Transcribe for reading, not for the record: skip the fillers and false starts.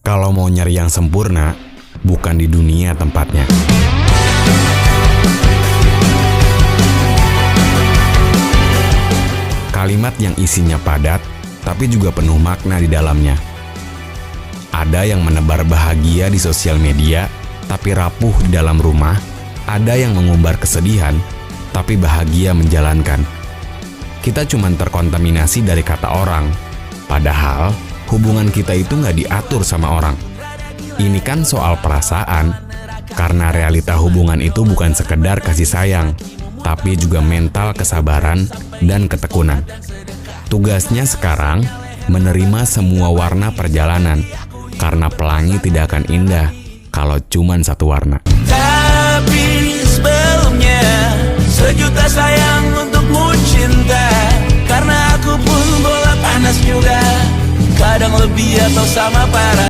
Kalau mau nyari yang sempurna, bukan di dunia tempatnya. Kalimat yang isinya padat, tapi juga penuh makna di dalamnya. Ada yang menebar bahagia di sosial media, tapi rapuh di dalam rumah. Ada yang mengumbar kesedihan, tapi bahagia menjalankan. Kita cuma terkontaminasi dari kata orang, padahal hubungan kita itu nggak diatur sama orang. Ini kan soal perasaan, karena realita hubungan itu bukan sekedar kasih sayang, tapi juga mental kesabaran dan ketekunan. Tugasnya sekarang menerima semua warna perjalanan, karena pelangi tidak akan indah kalau cuman satu warna. Tapi sebelumnya, sejuta sayang untukmu cinta, karena aku pun bola panas juga, kadang lebih atau sama parah.